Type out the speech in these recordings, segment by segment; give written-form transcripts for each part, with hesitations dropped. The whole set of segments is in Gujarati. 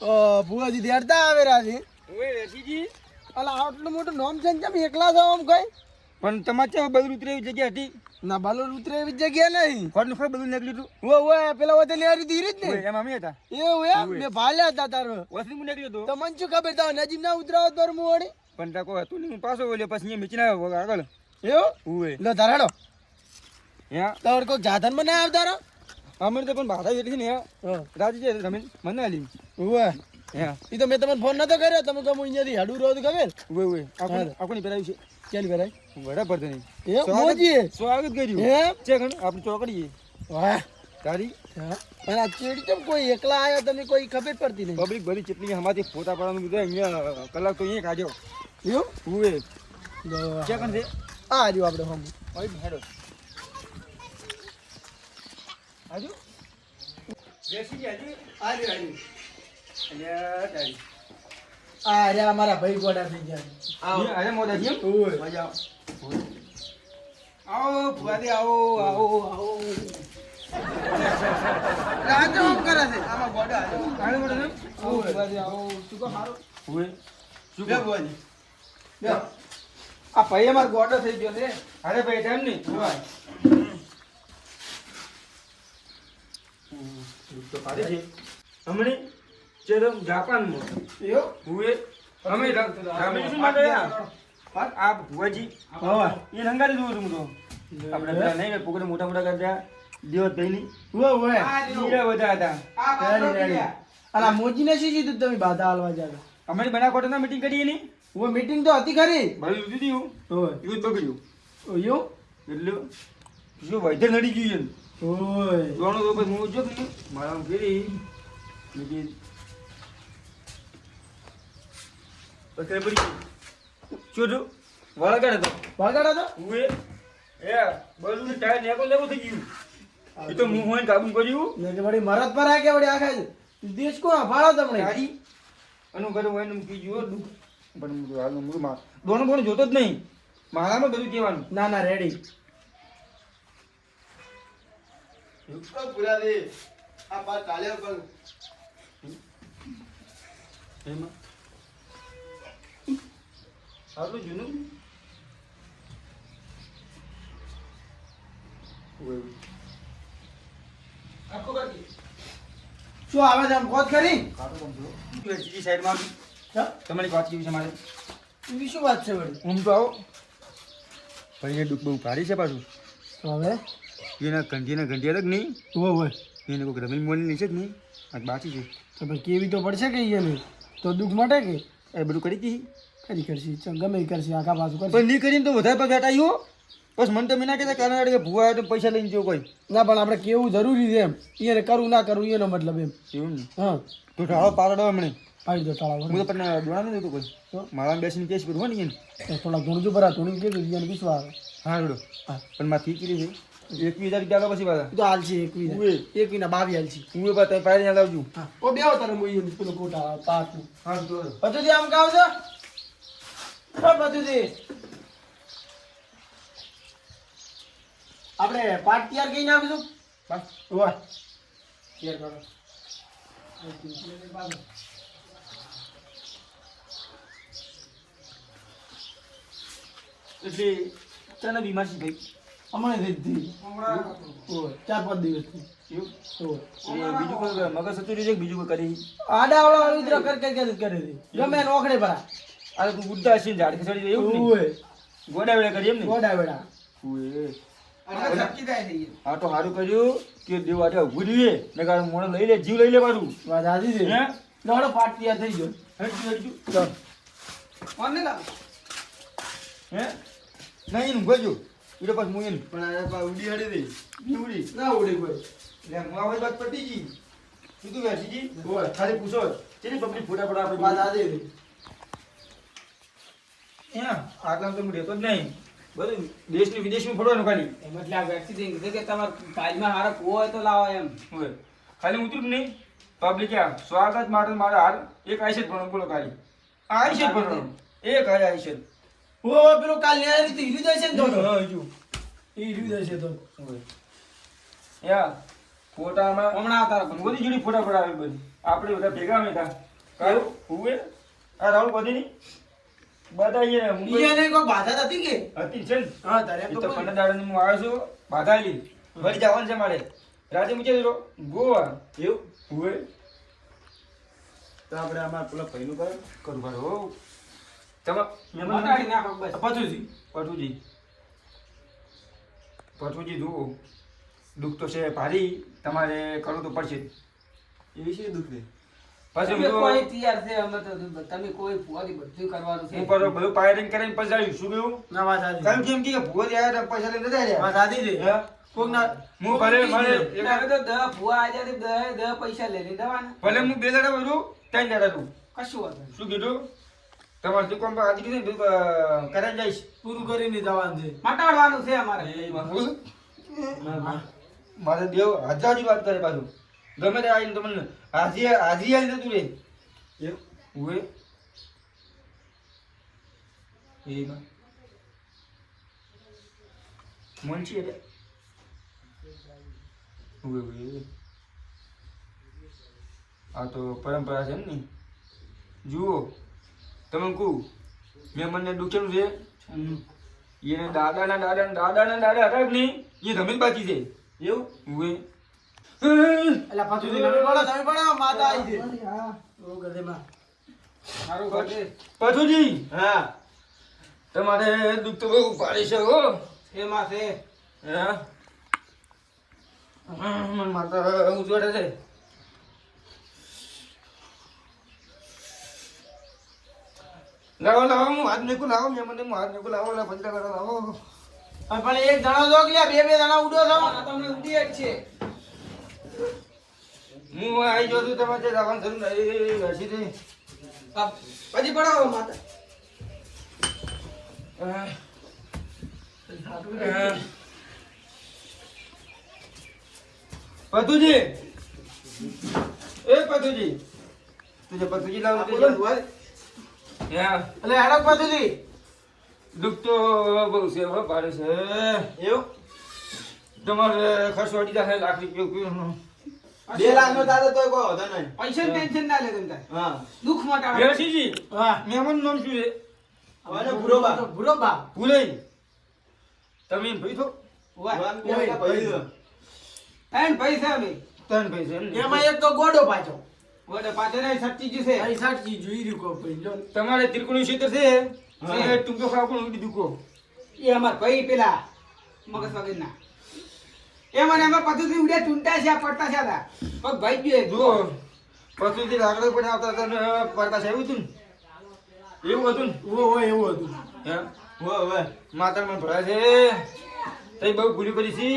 ભુવાજી દેડતા આવે રાજી ઓય રેસીજી અલા આટલું મોટું નામ છે ને કેમ એકલા જાવ આમ કઈ પણ તમારે ચા બધું ઉતરે એવી જગ્યા હતી ના બાલો ઉતરે એવી જગ્યા નહીં ખોટનું ખોટ બધું નીકળ્યું હતું ઓય પેલા વતે લેરી દીરી જ ને એમ અમે હતા એવું એમ મે ભાલ્યા હતા તારો વસની મુ નીકળ્યો હતો તો મન શું ખબર તા નજીક ના ઉતરાવ તો મુ વળી પણ ટાકો હતું નહીં હું પાછો બોલ્યો પછી અહીંયા મીચના આગળ એવું ઓય લો ધરાડો યા તાર કોઈ જાધન માં ના આવતારો અમે તો પણ ભાડા જેટલી છે ને રાજી છે રમીન મને આલી ઓય યા ઈ તો મેં તમને ફોન નતો કર્યો તમે કહો અહીંયાથી હાડું રોજ ખબર ઓય ઓય આપણે પેરાયું છે કેમ કરાય વડા પડતો નહીં એ મોજી સ્વાગત કર્યું એમ છે ઘણ આપણે ચોકડીએ વાહ તારી અને આ ચેડી કેમ કોઈ એકલા આયા તમે કોઈ ખબર પડતી નહીં પબ્લિક બધી ચટણી હમાથી ફોટા પાડવાનું કીધું અહીંયા કલાક તો અહીંયા કાઢ્યો એવું ઓય છે કણ છે આ જો આપણે હમ ઓય હેડો આજુ રેસી આજી આજો આજો અલ્યા તારી આ રે અમારા ભાઈ ગોડા થઈ ગયા આવો અરે મોદા જીમ ઓય મજા આવો ભુવાજી આવો આવો આવો રાજો આમ કરે છે આમાં ગોડા આવો મોદા ને ઓય ભુવાજી આવો શું કો હારો ઓય શું બે ભુવાજી બે આ ભાઈ અમાર ગોડો થઈ ગયો છે અરે ભાઈ ટાઈમ નહીં ઓય તો પાડે છે હમણે ચેરમ જાપાનમાં યો હુએ અમે રામે શું માટે આ ભુવાજી હા એ રંગાડી દઉં છું તો આપણે પેલા નહીં પોકડે મોટા મોટા કરતા દેવત ભાઈની ઓય ઓય હીરા બધા હતા રેડી રેડી અલા મોજી ને શી કીધું તમે બાધા હાલવા જાવ અમે બનાકોટના મીટિંગ કરી એની ઓ મીટિંગ તો હતી ખરી ભાઈ દીધી હું ઓય યુદ્ધ બગડ્યું ઓયો એટલે જો વૈદ્ય નડી ગયું ઓય દોણો તો પછી હું જો મારા ફેરી મીટિંગ પકડે પડી ચોજો વળગાડે તો વગાડો તો હુએ એ બધું ટાયર નેકો લેવો થઈ ગયું એ તો હું હોય કાબુ કર્યું ને કે વળી મરદ પર આ કે વળી આખા દેશ કો ભાળો તમને તારી અનુ કરે હોય ને કીજું દુખ પણ હું હાલનું મુરું માં દોણો બોણ જોતો જ નહીં મારામાં બધું કહેવાનું ના ના રેડી પૂરા દે આ પાર કાલે પણ એમાં આટલું જૂનું આખો કાકી શું આવે છે આમ કોત ખરી બીજી સાઈડમાં તમારી વાત કેવી છે મારે એવી શું વાત છે વળી હું તો આવો ભાઈને દુઃખ બહુ ભારી છે પાછું તો હવે એના ઘંટી અલગ નહીં હોય એને કોઈ રમીન મોની નહીં છે જ નહીં આ બાકી છે તો ભાઈ કેવી તો પડશે કે એને તો દુઃખ માટે કે એ બધું કરી હતી ખરી કરશી ચાલ ગમે એ કરશી આખા પાછું કરશે પણ નહીં કરીને તો વધારે પગાર આવ્યો બસ મને તો મેં ના કહેતા કારણ કે ભૂવા તો પૈસા લઈને જો કોઈ ના પણ આપણે કેવું જરૂરી છે એમ એને કરવું ના કરવું એનો મતલબ એમ એવું નહીં હા તો ઢાળો પાડો હમણે પાડી દો તાળા હું તો પણ જોડા નહીં દેતું કોઈ તો મારા બેસીને કેસ પર હોય ને એને થોડા ધૂણજું ભરા ધૂણી કીધું એને વિશ્વાસ આવે હા જોડો હા પણ માથી કીધી છે 21,000 રૂપિયા પછી પાછા તો હાલ છે એક વિના 22 હાલ છે હું એ પાછા પાડી લાવજો હા ઓ બેહો તારે હું પેલો કોટા પાકનું હા તો બધું આમ કાવ છો બધું આપણે પાટ તૈયાર કઈ નાખીશું બસ વાહ તૈયાર કરો એટલે તને બીમાર છે ભાઈ હમણાં દીધી 4-5 દિવસથી બીજું કોઈ મગજ સચોરી છે બીજું કોઈ કરી આડાવાળા વાળું કર કરે ગમે નોખડે ભરા અરે તું બુદ્ધા છે ઝાડ ખસડી એવું નહીં ઓય ગોડા વેડા કરી એમ ને ગોડા વેડા આ તો સારું કર્યું કે દેવ આટે ઉભું રહીએ ને કારણ મોણે લઈ લે જીવ લઈ લે મારું વાત આજી છે હે દોડો પાટ તૈયાર થઈ ગયો હટજુ ચાલ કોણ ને લાવ હે નહીં નું ગજો ઈડો પાસ મુયન પણ આ પા ઉડી હડી દે નીવડી ના ઉડી કોઈ લે મુઆ વાત પટી ગઈ તું વેસીજી ઓય ખાલી પૂછો ચેની પબ્લિક ફોટા ફોટા આપણે વાત આજી છે હે આટલા તો હું રહેતો જ નહીં બધું દેશની વિદેશમાં ફરવાનું ખાલી એટલે આ વ્યક્તિ કે તમારે કાજમાં હારા કુવો હોય તો લાવો એમ હોય ખાલી ઉતરું જ નહીં પબ્લિક આ સ્વાગત માટે મારે હાલ એક આઈશે ભણો બોલો ખાલી આઈશે ભણો એક હારે આઈશે ઓ પેલો કાલ ન્યાય રીતે હીરી જાય છે ને તો હા જો હીરી જાય છે તો યા ફોટામાં હમણાં આવતા રહો. બધી જોડી ફોટા પડાવે બધી આપણે બધા ભેગા હતા કાળું હુએ આ રાહુલ બધી ની બધા અહીંયા મુંબઈ ઈયાને કોઈ બાધા હતી કે હતી છે ને હા તારે એ તો 15 દાડાની હું આવ્યો છું બાધાલી વળી જવાનું છે મારે રાતે મૂકે દીધો ગોવા એવું હુએ તો આપણે આમાં પેલા ભાઈનું કરું કરો તમે મટાડી નાખો બસ પતુજી પટુજી જુઓ દુઃખ તો છે ભારી તમારે કરવું તો પડશે એવી છે દુઃખ ને પછી તમે હું કોઈ તૈયાર છે અમે તો તમે કોઈ ફુવાથી બધું કરવાનું છે પર બધું પાયરિંગ કરીને પછી આવ્યું શું કહ્યું ના વાત સાચી કારણ કે એમ કે ભૂવો રહ્યા પૈસા લઈને જતા રહ્યા વાત સાચી છે હે? કોક ના હું ભલે મારે હવે તો 10 ફુવા આજા દે 10 પૈસા લઈ લેવાના ભલે હું 2 દાડા ભરું 3 દાડા તું કશું વાંધો નહીં. શું કીધું તમારે દુકાન પર આજે કીધું કરાઈ જઈશ પૂરું કરીને જવાનું છે મટાડવાનું છે અમારે મારે દેવ હજારની વાત કરે પાછું ગમે તે આવીને તમને હાજી આવીને તું રે ઉએ મંચી એટલે ઉએ આ તો પરંપરા છે ને જુઓ તમે કહું મેં મને દુખેલું છે એને દાદા હતા જ નહીં એ રમેશ બાકી છે એવું ઉએ એટલે પતુજી તમે બોલો તમે બોલો માતા આવી છે ઓ ગધેમાં સારું ઘટે પથુજી હા તમારે દુઃખ તો બહુ પાડી છે હો એમાં છે હા મને માતા ઉજવડે છે લાવો હું હાથ મેકું લાવો મેં મને હું હાથ મેકું લાવો પંચા કરો લાવો પણ એક જણો જો કે બે જણા ઉડો છો આ તમને ઉડી જ છે હું આવી જાઉં છું તમારે જવાનું જરૂર નહીં હસી દે પછી પડાવો માતા પતુજી એ પતુજી તુજે પતુજી લાવ બોલો ભુવાજી. હા એટલે હેડક પતુજી દુઃખ તો બહુ છે હો પાડે છે એવું તમારે ખર્ચો અડી જાય લાખ રૂપિયા 2 લાખ નો દાદા તોય કોઈ વધો નહીં પૈસા ટેન્શન ના લે તમે હા દુઃખ મટાડો વેરસીજી હા મહેમાન નામ શું છે અને ભૂરોબા ભૂલાઈ તમે ભાઈ છો એન પૈસા અમે ત્રણ ભાઈ છે એમ ને? એમાં એક તો ગોડો પાછો ઓડે પાછળ નહીં સચ્ચી જ છે અહીં સાચી જોઈ રહ્યું કો ભાઈ જો તમારે ત્રિકોણી ક્ષેત્ર છે હા. એ ટૂંકો ખાવ પણ ઉડી દુખો એ અમાર ભાઈ પેલા મગજ વગર ના એ મને અમે પદ્ધતિ ઉડે ચૂંટા છે પડતા છે હતા પગ ભાઈ ગયો જુઓ પશુથી લાકડો પણ આવતા હતા ને પડતા છે એવું હતું ને એવું હતું ને ઓ એવું હતું હે હવે માતા મને ભરાય છે તઈ બહુ ભૂલી કરી છે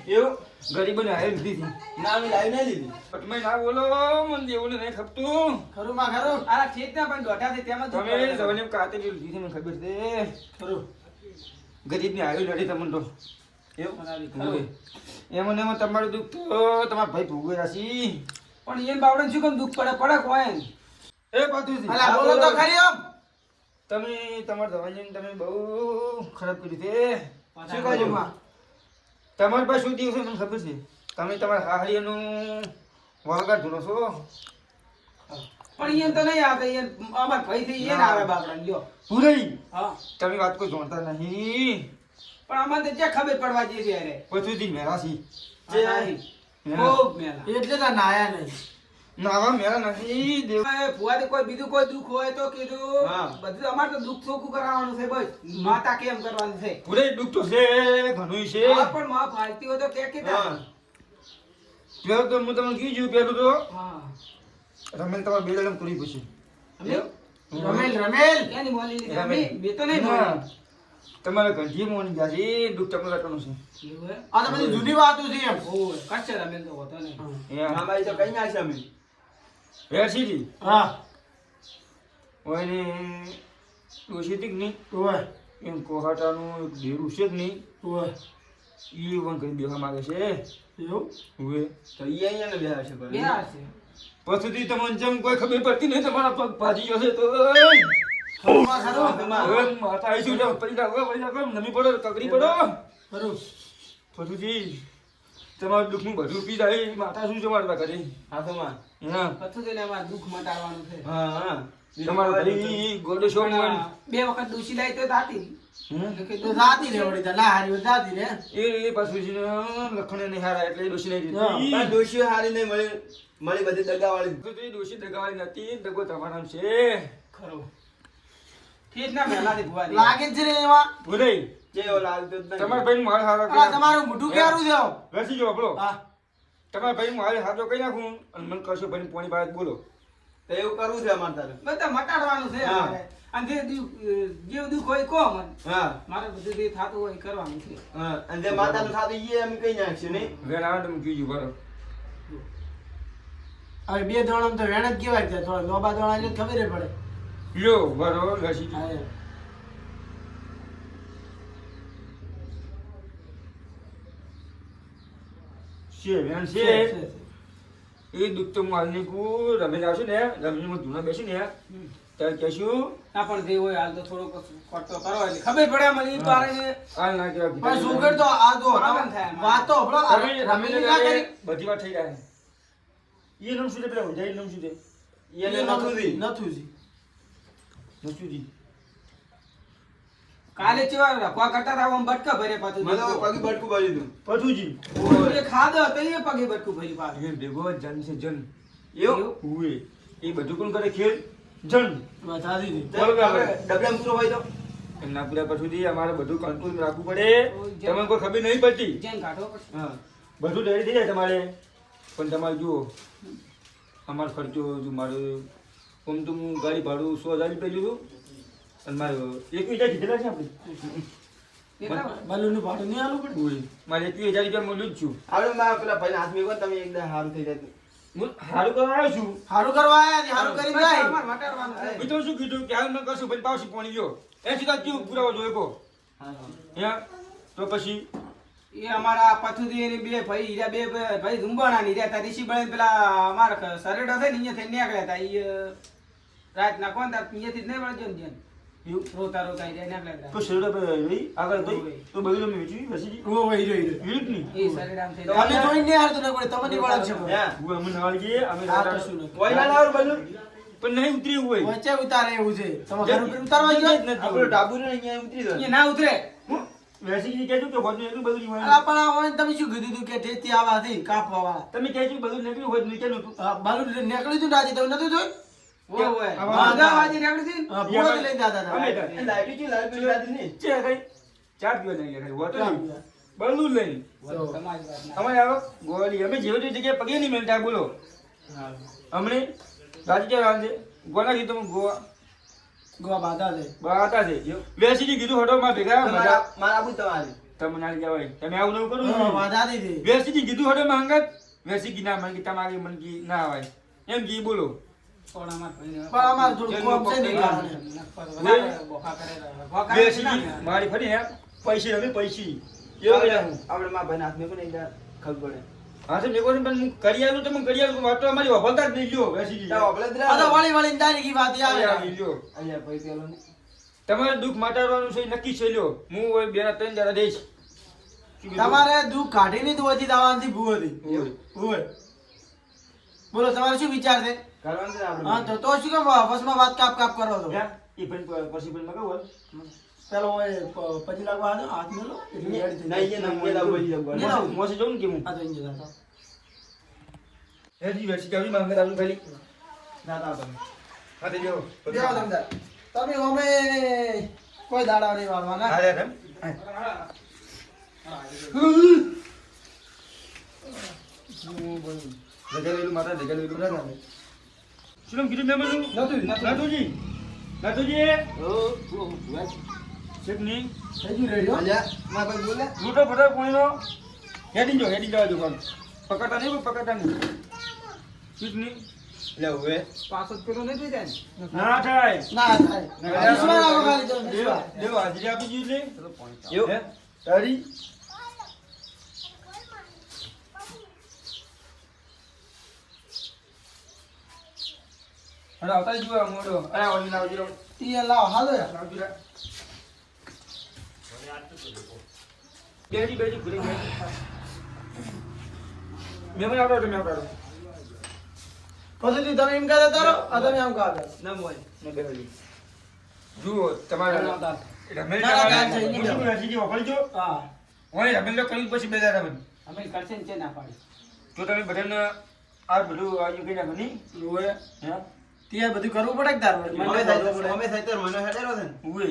એવું ગરીબોને હાય લીધી છે ના મેં લાવી નહીં લીધી પટમાઈ ના બોલો મને દેવું નહીં ખપતું ખરું માં ખરું આ ખેતના પણ દોઢા છે તેમાં દુઃખ તમે પડે. જવાની કાતે લીધી છે મને ખબર છે ખરું ગરીબને આવ્યું લડી તમને તો ખરું. એમાં ને એમાં તમારું દુઃખ તો તમારા ભાઈ ભોગવે રાશી પણ એન બાવડે શું કેમ દુઃખ પડે પડે કોઈ એ પાતુજી અલા બોલો તો ખરી આમ તમે તમારા દવાની તમે બહુ ખરાબ કરી છે શું કહ્યું માં તમારી પાસે શું દિવસ મને ખબર છે તમે તમારા હાહરીનું વળગાડ ધૂનો છો પણ એન તો નહીં આવતા એન અમાર ભાઈ થી એન આવે બાપડા લ્યો પૂરી હા તમે વાત કોઈ જાણતા નહીં પણ અમને તો જે ખબર પડવા જેવી અરે પતુજી મેરાશી જે ખૂબ મેલા એટલે તો નાયા નહીં નાવા મેરા નથી દેવ ફુવાથી કોઈ બીજું કોઈ દુઃખ હોય તો કીધું હા. બધું અમારે તો દુઃખ ચોખ્ખું કરાવવાનું છે બસ માતા કેમ કરવાનું છે પૂરે દુઃખ તો છે ઘણું છે હા, પણ માં ફાલતી હોય તો કે કીધા હા. પેલું તો હું તમને કીધું પેલું તો હા રમેલ તમારે બે દાડમ કરી પછી રમેલ એની મોલી લીધી રમેલ. અમે બે તો નહીં ના. મોલી. તમારે ઘંટી મોની ગયા છે દુઃખ તમને લટવાનું છે એવું હે? આ તો બધી જૂની વાતો છે એમ ઓય, કચ્છ રમેલ તો હોતો નહીં. મામા તો કઈ ના છે અમે વેરસીજી હા ઓયને ડોશીતિક નહીં ઓય એમ કોહાટાનું એક દેરું છે જ નહીં ઓય ઈ વન કરી દેવા માંગે છે એવું હવે તો ઈ અહીંયા ને બેહા છે બે હાર છે. પછી તમને જેમ કોઈ ખબર પડતી નહીં તમારા પગ ભાજી ગયો છે તો ખરું ખરું હવે માથા આવીશું એટલે પડી જાવ નમી પડો કકડી પડો ખરું પશુજી તમારું દુઃખનું બધું પી જાય એ માતા શું છે મારવા કરે હાથોમાં હા પથુજીને અમારે દુઃખ મટાડવાનું છે. હા હા તમારો ભાઈ ગોડો શો પણ આ 2 વખત ડોશી લાવી તો દાતી. તો જાતી રે વળી ના હારી જાતી રે એ પાછું છે ને લખણે નહીં હારા એટલે દોષી નહીં હા. દીધી પણ ડોશીઓ હારી નહીં મળી બધી દગાવાળી. તો એ દોષી દગાવાળી નથી દગો તમારા છે ખરો ઠીક ના પહેલાથી ભુવા દે. લાગે જ છે રે એમાં ભૂલે કેવો લાગતો જ નહીં. તમારા ભાઈ માલ હારો આ તમારું મોઢું ક્યારું છે આવો? બેસી જાઓ આપણો હા તમારા ભાઈ માલ હારો કઈ નાખું અને મને કશો ભાઈ પોણી પાસે બોલો તો એવું કરવું છે અમારે તારે. બધા મટાડવાનું છે હા. અમારે. અને જે દુઃખ હોય કહો મને. હા મારે બધું જે થતું હોય એ કરવાનું છે. હા અને જે માતાનું થાતું ઈ એમ કઈ નાખશું નહીં. વેણ આવે તો મૂકી જુ બરો હવે 2 દોણમ તો વેણ જ કહેવાય છે થોડા લોબા દોણા એટલે ખબર જ પડે લ્યો બરો લસી હા એ. છે વેણ છે, છે છે. એ દુઃખ તો હું હાલની કું રમીને આવશું ને રમીને ધૂના બેસી ને ત્યારે કહેશું ના પણ જે હોય હાલ તો થોડોક ખર્ચો કરો એટલે ખબર પડે મને ઈ પારે હાલ ના કહેવાય પણ સુગર તો આ તો પ્રોબ્લેમ થાય એમાં. વાત તો હભળો તમે રમીને ના કરી બધી વાત થઈ જાય એ નામ શું છે પેલા ઉજાઈ નામ શું છે એને નથુજી. નથુજી નસુજી કાલે ચેવા રખવા કરતા હતા આમ બટકા ભરે પાછું મને તો પગે બટકું ભરી દઉં. પથુજી એ ખાધો તો એ પગે બટકું ભરી પાછું. એ ભેગો જન છે જન એવું? ઉએ એ બધું કોણ કરે ખેલ જન બતા દીધી તો આપણે ડબલામાં પૂરો હોય તો? એમના પૂરા પછુથી અમારે બધું કંટ્રોલ રાખવું પડે તમને કોઈ ખબર નહીં પડતી જેન કાઢો પછી. હા બધું રેડી થઈ જાય તમારે પણ તમારે જુઓ અમારો ખર્ચો જો મારો આમ તો હું ગાડી ભાડું 100,000 રૂપિયા લીધું અને મારે 21,000 કીધેલા છે આપણે કેટલા? બલૂનનું ભાડું નહીં આલું પડે ઉએ મારે 21,000 રૂપિયા મળ્યું જ છું આપણે મારા પેલા ભાઈને હાથ મેકો ને તમે એકદમ સારું થઈ જાય. હું સારું કરવા આવ્યો છું હારું કરવા આયા છે હારું કરી જાય અમારે મટાડવાનું છે. મેં તો શું કીધું કે હાલ ન કરશું ભાઈ પાવસી પોણી ગયો એ સીધા કેવું પુરાવો જોઈએ કો હે તો પછી એ અમારા પથુજી એની બે ભાઈ હીરા બે ભાઈ ઝુંબાણા ની રહ્યા તા ઋષિ બળે પેલા અમારા સરેડો છે ને અહીંયાથી નીકળ્યા હતા ઈ રાત ના કોણ તાર અહીંયાથી જ નહીં વળજો ને જેન. એવું રોતા રોતા ઈ રહ્યા નીકળ્યા તો શેરડા પર રહી આગળ ભાઈ તો બધું તમે વેચી વસી ઓ વઈ રહ્યો વિરુદ્ધ નહીં હતા. ઈ સરેડામ થઈ તમે જોઈને હાર તો ન પડે તમને વળાક છે હે? હું અમે નાળ જઈએ અમે આ તો શું નથી. કોઈ ના લાવું બલૂન? પણ નહીં ઉતરી એવું હોય વચ્ચે ઉતારે એવું છે તમે ઘર ઉપર ઉતારવા ગયો આપણું ટાબુ ને અહીંયા ઉતરી દો. અહીંયા ના ઉતરે. વેસી ની કહેજો કે બધું એટલું બધું નહીં હોય અલા પણ આ હોય ને તમે શું કીધું તું કે ઠેઠથી આવાથી કાપવા વાળા તમે કહેજો બધું નીકળ્યું હોય નીકળ્યું હતું બાલું નીકળી તું રાજી તમે નતું જોયું ઓય ઓય. આવા- બધા વાજી નીકળી હતી ને. ભૂવા લઈને દાદા અમે હતા હતા. એ લાઈટ છે, લાઈટ પેલી રાતી નહીં. ચે કઈ ચા પીવા નહીં ખાઈ હોતો નહીં બધું લઈને તમારી વાત ના. અમારે આવો ગોળી અમે જેવી જેવી જગ્યાએ પગે નહીં મેળતા બોલો અમને રાજી કે રાંધે ગોળા કીધું તમે ગોવા ગોવા બાધા છે બાતા છે વેસી કીધું હટો માં ભેગા મજા મારા આબુ તમારી. તમે ના કહેવાય તમે આવું નવું હા, કરું બાધા દીધી વેસી કીધું હટો માં હંગત વેસી કી ના મન તમારી મન કી ના આવે એમ કી બોલો પણ અમારા ભાઈને- પણ અમારે થોડું જેનું કોમ છે ને પકડી કારણે. વધારે બોખા કરેલા. બોખા કરેલા વેસી ના કી કહેવાય. મારી ફરી હે પૈસી રમી પૈસી એવું આપણે કહેવું આપણે મારા ભાઈને હાથ મેકો ને એકદમ ખબર પડે. હા તો મેકો પણ હું કરિયાલું તો હું કરિયાલું વાત તો અમારી વફાદાર નહીં લ્યો વેસી કી જાઓ, આપણે જ આ તો રહ્યા. વળી વળીને ડાયરેક્ટ ઈ વાત આવે લ્યો અહીંયા ભાઈ પેલો ને. તમારે દુઃખ મટાડવાનું છે એ નક્કી છે લ્યો હું હવે 2-3 દાડા દઈશ શું કીધું? તમારે દુઃખ કાઢીને જ ઓછી દાવાથી ભૂવોથી ઓય. ઓય બોલો તમારે શું વિચાર છે કરવાનું છે ને આપણે. હા તો શું કેમ બસમાં વાત કાપ કરો તો હે? એ પણ પછી પણ મગાવો પેલો ઓય પછી લાગવા હાથ મેલો એટલે ready થઈ નહીં, જાય. એ નહીં, એ લાવું, એ લાવું. નહીં લાવું. મોસે જવું ને કેવું આ તો ઇંજે દાદા. હેજી વેસી જાવી માંગે આવજો ખાલી દાદા તમે. હા તે જો દેવા તમને. તમે અમે કોઈ દાડા નહીં વાળવાના હા રે જગલેલું માતા જગલેલું રજા દે. શું નામ કીધું મેમનું નાથુજી નાથુજી શેખ ની થઈ ગયું ready હો? અલ્યા, મારા ભાઈ બોલે. લૂટો ફટો કોઈનો હેડી જવા દો પણ પકડતા નહીં ચીટની લે હવે. પાછો જ પેલો નહીં થઈ જાય ને. ના થાય ના થાય વિશ્વાસ રાખો ખાલી તમે, વિશ્વાસ. દેવ હાજરી આપી દીધી એટલે એવું? હે? તારી અરે આવતા જ જોવા મોડો અરે ઓલી ના આવજો ઈ લાવો હાલો યાર. આવજો બેજી બેજી ઘરે મહેમાન આવડો તમે આવડો પછી તમે એમ કહેતા તારો આ તમે આમ કહો ના મોય ને બેહલી જુઓ તમારા રમેલ ના, ના, ના, હું શું રાજી જી વફળ જો હા ઓય રમેલ તો કરી પછી બેલા રમેલ અમે કરશે ને છે ના પાડી તો તમે બધાને આ બધું આજુ કઈ ના બની ઓય હે ત્યાં બધું કરવું પડે કે તાર વળી? મને અમે કરવું સાઈતર પડે. અમે સાઈતર મને હેડેરો છે ને ઉવે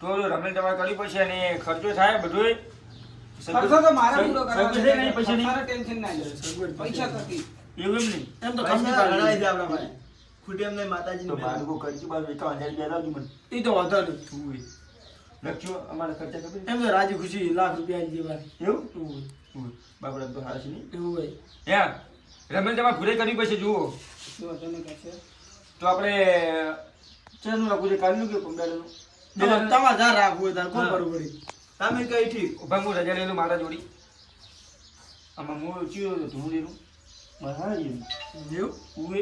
તો રમેલ તમારે કરી પછી અને ખર્ચો થાય બધુંય ખર્ચો તો મારે પૂરો કરવાનો સગવડ છે નહીં પછી નહીં મારે ટેન્શન ના લે પૈસા તો હતી. એવું એમ નહીં એમ તો પૈસા કમી ઘણા પાડી છે આપણા પાસે ખૂટે એમ નહીં માતાજીની તો મહેનત. મારું કોઈ ખર્ચી બાજુ 1000 રૂપિયા લાવજો મને એ તો વાંધો નહીં ઉવે લખ્યો અમારા ખર્ચા ખબર એમ તો રાજી ખુશી લાખ રૂપિયા આપી દેવા એવું ઉવે. ઉવે બાપડા તો હારા છે નહીં એવું હોય યા રમેલ તમારે ઘરે કરી પછી જુઓ જો તમે કહેશે તો આપણે ચેનું રાખવું છે કાલનું કે પંડાળનું તમારે ધ્યાન રાખવું હોય તાર કોણ હા. કરવું પડે તમે કઈ ઠીક ઉભા હું રજા લેલું મારા જોડી આમાં હું ચિયો તો હું લેલું મારા લેલું એવું ઉવે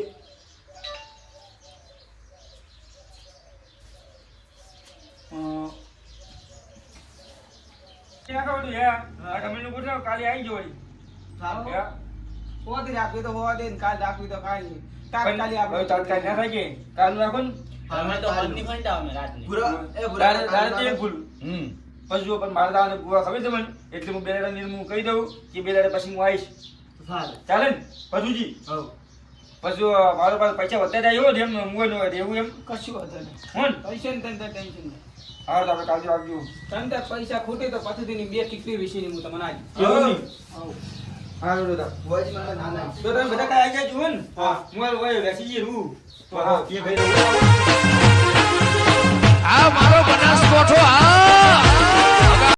ક્યાં કહું તું યાર આ રમેલનું પૂછો કાલે આવી જો વળી સારું. યા હોવાથી રાખવી તો હોવા દે ને કાલ રાખવી તો કાલ નહીં તાત્કાલિક હવે આપણે તાત્કાલિક ના થાય કે કાલનું રાખો ને અમે તો હાલની પૂરા એ દાડે પૂરા તે ભૂલ પછી જો પણ મારા દાદાને ગુવા ખબર છે મને એટલે હું બે દાડા હું કહી દઉં કે બે દાડા પછી હું આવીશ સારું. ચાલે ને પશુજી હઉ. પછી મારો પાસે પૈસા વધતા જાય એવો જ એમ હું ન હોય એવું એમ કશું વાંધો નહીં હોન પૈસા ને તને ટેન્શન નહીં હા તો આપણે કાલથી આવજો તને તાર પૈસા ખૂટે તો પછીથી બે ટીકડી વિશેની હું તમને આજી એવું નહીં આવું. હા દાદા ભુવાજી મારા નાના તો તમે બધા કાંઈ આવી જજો ને હા. હું હાલ હોય બેસી જઈએ રૂ તો હા. હા એ ભાઈ આ મારો બનાસકોઠો આ